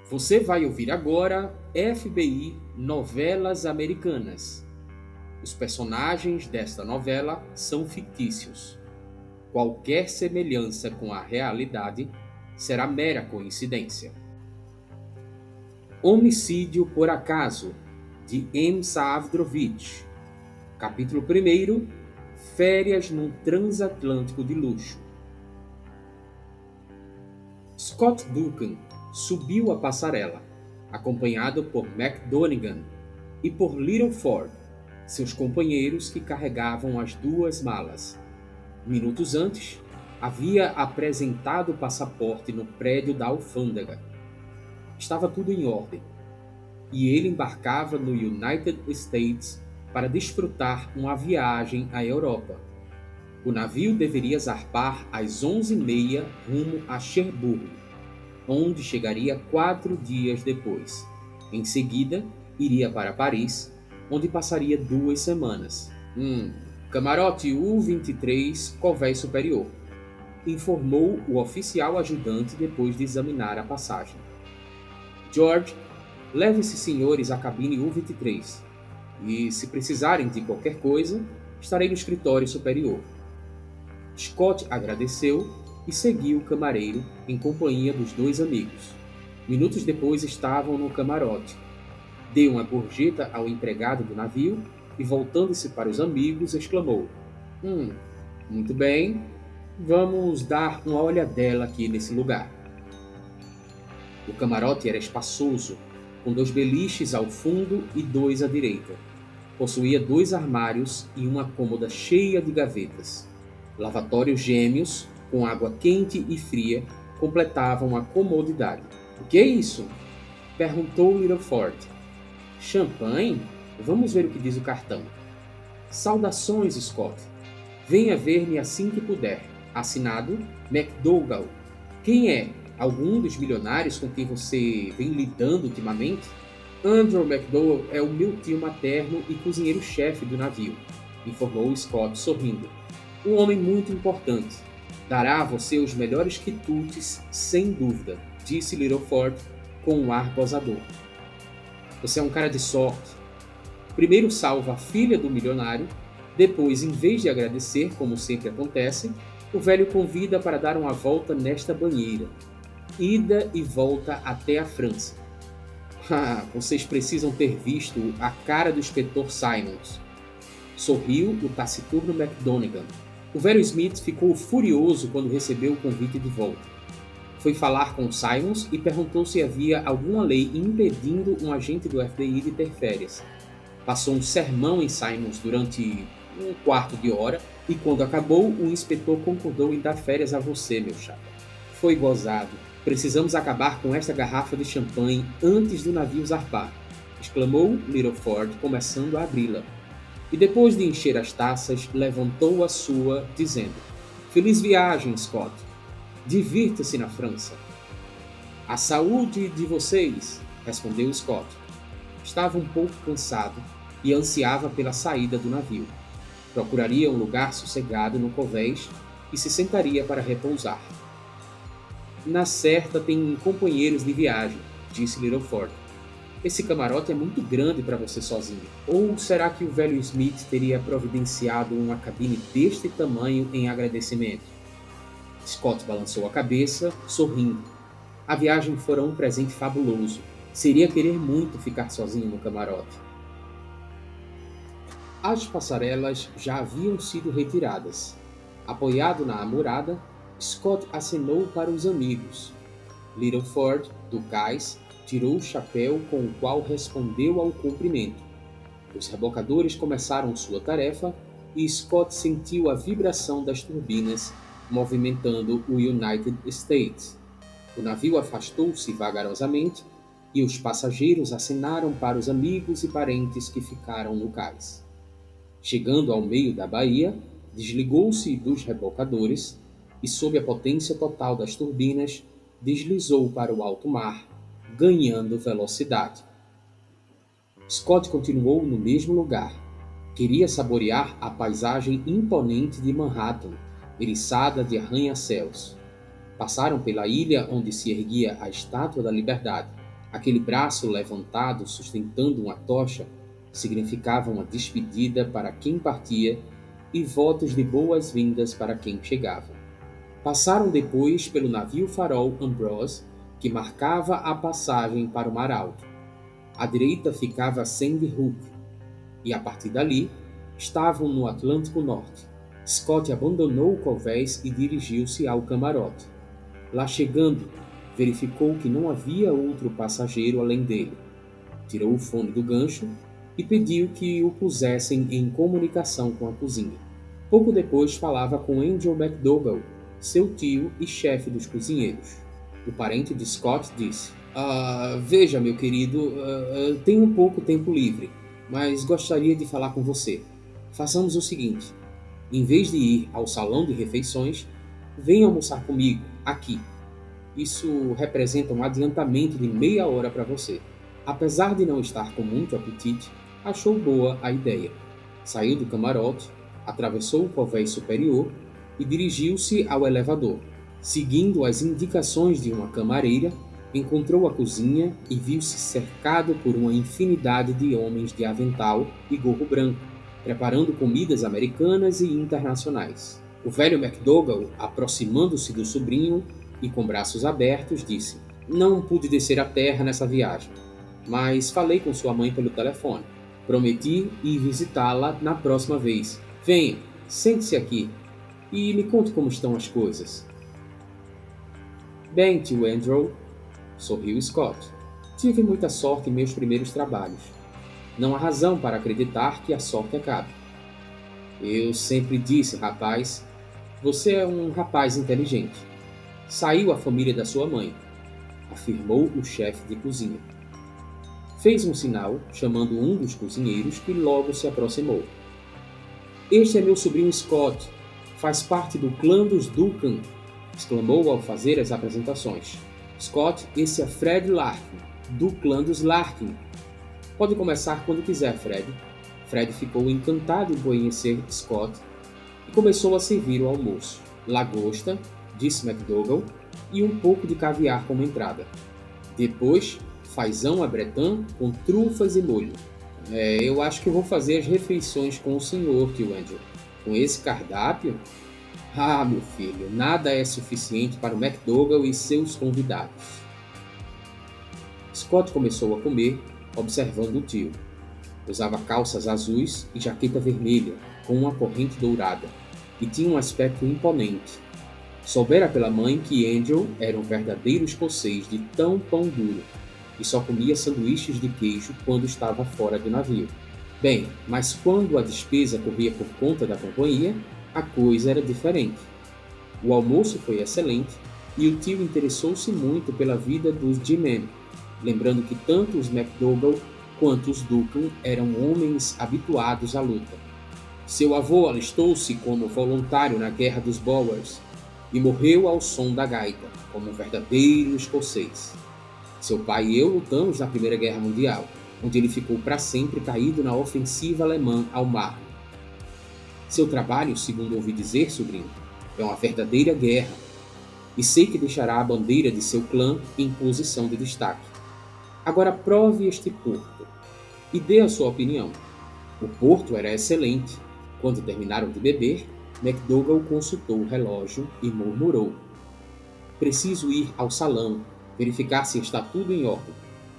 Você vai ouvir agora FBI Novelas Americanas. Os personagens desta novela são fictícios. Qualquer semelhança com a realidade será mera coincidência. Homicídio por Acaso, de M. Savdrovich. Capítulo 1. Férias num transatlântico de luxo. Scott Duncan subiu a passarela, acompanhado por McDonigan e por Little Ford, seus companheiros que carregavam as duas malas. Minutos antes, havia apresentado o passaporte no prédio da alfândega. Estava tudo em ordem, e ele embarcava no United States para desfrutar uma viagem à Europa. O navio deveria zarpar às 11h30 rumo a Cherbourg, onde chegaria 4 dias depois. Em seguida, iria para Paris, onde passaria 2 semanas. Camarote U-23, Convés Superior, informou o oficial ajudante depois de examinar a passagem. George, leve esses senhores à cabine U-23, e se precisarem de qualquer coisa, estarei no escritório superior. Scott agradeceu e seguiu o camareiro em companhia dos dois amigos. Minutos depois estavam no camarote. Deu uma gorjeta ao empregado do navio e, voltando-se para os amigos, exclamou: muito bem, vamos dar uma olhadela aqui nesse lugar. O camarote era espaçoso, com 2 beliches ao fundo e 2 à direita. Possuía 2 armários e uma cômoda cheia de gavetas. Lavatórios gêmeos, com água quente e fria, completavam a comodidade. "O que é isso?" perguntou Littleford. "Champanhe? Vamos ver o que diz o cartão." "Saudações, Scott. Venha ver-me assim que puder. Assinado McDougall." "Quem é? Algum dos milionários com quem você vem lidando ultimamente?" "Andrew McDowell é o meu tio materno e cozinheiro-chefe do navio", informou Scott sorrindo. "Um homem muito importante. Dará a você os melhores quitutes, sem dúvida", disse Littleford com um ar gozador. "Você é um cara de sorte. Primeiro salva a filha do milionário, depois, em vez de agradecer, como sempre acontece, o velho convida para dar uma volta nesta banheira. Ida e volta até a França. Vocês precisam ter visto a cara do inspetor Simons." Sorriu o taciturno McDonigan. O velho Smith ficou furioso quando recebeu o convite de volta. Foi falar com Simons e perguntou se havia alguma lei impedindo um agente do FBI de ter férias. Passou um sermão em Simons durante um quarto de hora e, quando acabou, o inspetor concordou em dar férias a você, meu chapa. Foi gozado. "Precisamos acabar com esta garrafa de champanhe antes do navio zarpar", exclamou Littleford, começando a abri-la. E depois de encher as taças, levantou a sua, dizendo: "Feliz viagem, Scott. Divirta-se na França." "A saúde de vocês", respondeu Scott. Estava um pouco cansado e ansiava pela saída do navio. Procuraria um lugar sossegado no covés e se sentaria para repousar. "Na certa tem companheiros de viagem", disse Littleford. "Esse camarote é muito grande para você sozinho. Ou será que o velho Smith teria providenciado uma cabine deste tamanho em agradecimento?" Scott balançou a cabeça, sorrindo. A viagem fora um presente fabuloso. Seria querer muito ficar sozinho no camarote. As passarelas já haviam sido retiradas. Apoiado na amurada, Scott acenou para os amigos. Littleford, do cais, tirou o chapéu com o qual respondeu ao cumprimento. Os rebocadores começaram sua tarefa e Scott sentiu a vibração das turbinas movimentando o United States. O navio afastou-se vagarosamente e os passageiros acenaram para os amigos e parentes que ficaram no cais. Chegando ao meio da baía, desligou-se dos rebocadores e, sob a potência total das turbinas, deslizou para o alto mar, ganhando velocidade. Scott continuou no mesmo lugar. Queria saborear a paisagem imponente de Manhattan, eriçada de arranha-céus. Passaram pela ilha onde se erguia a Estátua da Liberdade. Aquele braço levantado sustentando uma tocha significava uma despedida para quem partia e votos de boas-vindas para quem chegava. Passaram depois pelo navio farol Ambrose, que marcava a passagem para o Mar Alto. À direita ficava Sandy Hook, e a partir dali estavam no Atlântico Norte. Scott abandonou o convés e dirigiu-se ao camarote. Lá chegando, verificou que não havia outro passageiro além dele. Tirou o fone do gancho e pediu que o pusessem em comunicação com a cozinha. Pouco depois falava com Andrew McDougall, seu tio e chefe dos cozinheiros. O parente de Scott disse: Veja, meu querido, tenho pouco tempo livre, mas gostaria de falar com você. Façamos o seguinte: em vez de ir ao salão de refeições, venha almoçar comigo, aqui. Isso representa um adiantamento de meia hora para você. Apesar de não estar com muito apetite, achou boa a ideia. Saiu do camarote, atravessou o convés superior e dirigiu-se ao elevador. Seguindo as indicações de uma camareira, encontrou a cozinha e viu-se cercado por uma infinidade de homens de avental e gorro branco, preparando comidas americanas e internacionais. O velho McDougall, aproximando-se do sobrinho e com braços abertos, disse: Não pude descer a terra nessa viagem, mas falei com sua mãe pelo telefone. Prometi ir visitá-la na próxima vez. Venha, sente-se aqui e me conte como estão as coisas. Bem, tio Andrew, sorriu Scott. Tive muita sorte em meus primeiros trabalhos. Não há razão para acreditar que a sorte acabe. Eu sempre disse, rapaz, você é um rapaz inteligente. Saiu a família da sua mãe, afirmou o chefe de cozinha. Fez um sinal, chamando um dos cozinheiros, que logo se aproximou. Este é meu sobrinho Scott, faz parte do clã dos Duncan, exclamou ao fazer as apresentações. Scott, esse é Fred Larkin, do clã dos Larkin. Pode começar quando quiser, Fred. Fred ficou encantado em conhecer Scott e começou a servir o almoço. Lagosta, disse McDougall, e um pouco de caviar como entrada. Depois, fazão à Breton com trufas e molho. Eu acho que vou fazer as refeições com o senhor, tio Andrew. Com esse cardápio? Meu filho, nada é suficiente para o McDougall e seus convidados. Scott começou a comer, observando o tio. Usava calças azuis e jaqueta vermelha, com uma corrente dourada, e tinha um aspecto imponente. Soubera pela mãe que Andrew era um verdadeiro escocês de tão pão duro, e só comia sanduíches de queijo quando estava fora do navio. Bem, mas quando a despesa corria por conta da companhia, a coisa era diferente. O almoço foi excelente e o tio interessou-se muito pela vida dos G-Men, lembrando que tanto os McDougall quanto os Duncan eram homens habituados à luta. Seu avô alistou-se como voluntário na Guerra dos Boers e morreu ao som da gaita, como um verdadeiro escocês. Seu pai e eu lutamos na Primeira Guerra Mundial, onde ele ficou para sempre caído na ofensiva alemã ao Marne. Seu trabalho, segundo ouvi dizer, sobrinho, é uma verdadeira guerra, e sei que deixará a bandeira de seu clã em posição de destaque. Agora prove este porto e dê a sua opinião. O porto era excelente. Quando terminaram de beber, McDougall consultou o relógio e murmurou: Preciso ir ao salão, verificar se está tudo em ordem.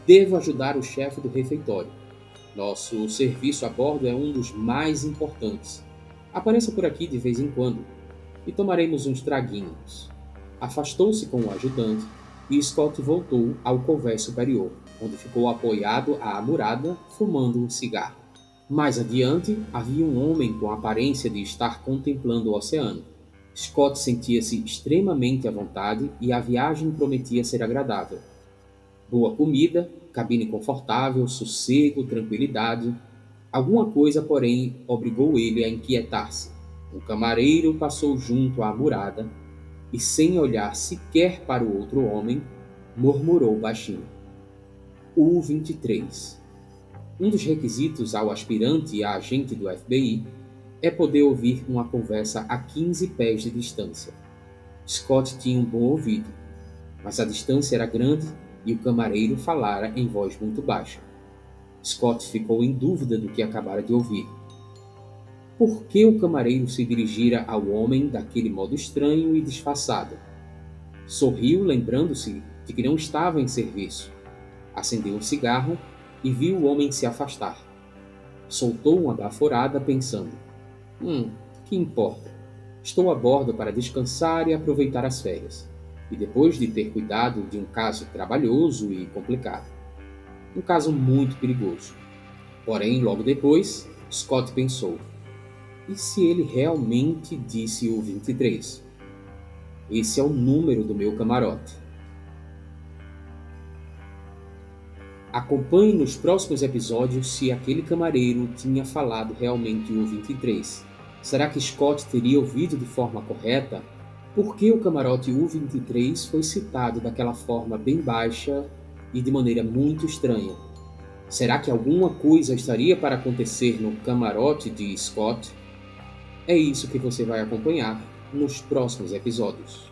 Devo ajudar o chefe do refeitório. Nosso serviço a bordo é um dos mais importantes. Apareça por aqui de vez em quando e tomaremos uns traguinhos. Afastou-se com o ajudante e Scott voltou ao convés superior, onde ficou apoiado à murada, fumando um cigarro. Mais adiante, havia um homem com a aparência de estar contemplando o oceano. Scott sentia-se extremamente à vontade e a viagem prometia ser agradável. Boa comida, cabine confortável, sossego, tranquilidade. Alguma coisa, porém, obrigou ele a inquietar-se. Um camareiro passou junto à murada e, sem olhar sequer para o outro homem, murmurou baixinho: U-23. Um dos requisitos ao aspirante e a agente do FBI é poder ouvir uma conversa a 15 pés de distância. Scott tinha um bom ouvido, mas a distância era grande e o camareiro falara em voz muito baixa. Scott ficou em dúvida do que acabara de ouvir. Por que o camareiro se dirigira ao homem daquele modo estranho e disfarçado? Sorriu, lembrando-se de que não estava em serviço. Acendeu um cigarro e viu o homem se afastar. Soltou uma baforada, pensando: que importa? Estou a bordo para descansar e aproveitar as férias. E depois de ter cuidado de um caso trabalhoso e complicado. Um caso muito perigoso. Porém, logo depois, Scott pensou: e se ele realmente disse o 23? Esse é o número do meu camarote. Acompanhe nos próximos episódios se aquele camareiro tinha falado realmente o 23. Será que Scott teria ouvido de forma correta? Por que o camarote U23 foi citado daquela forma bem baixa e de maneira muito estranha? Será que alguma coisa estaria para acontecer no camarote de Scott? É isso que você vai acompanhar nos próximos episódios.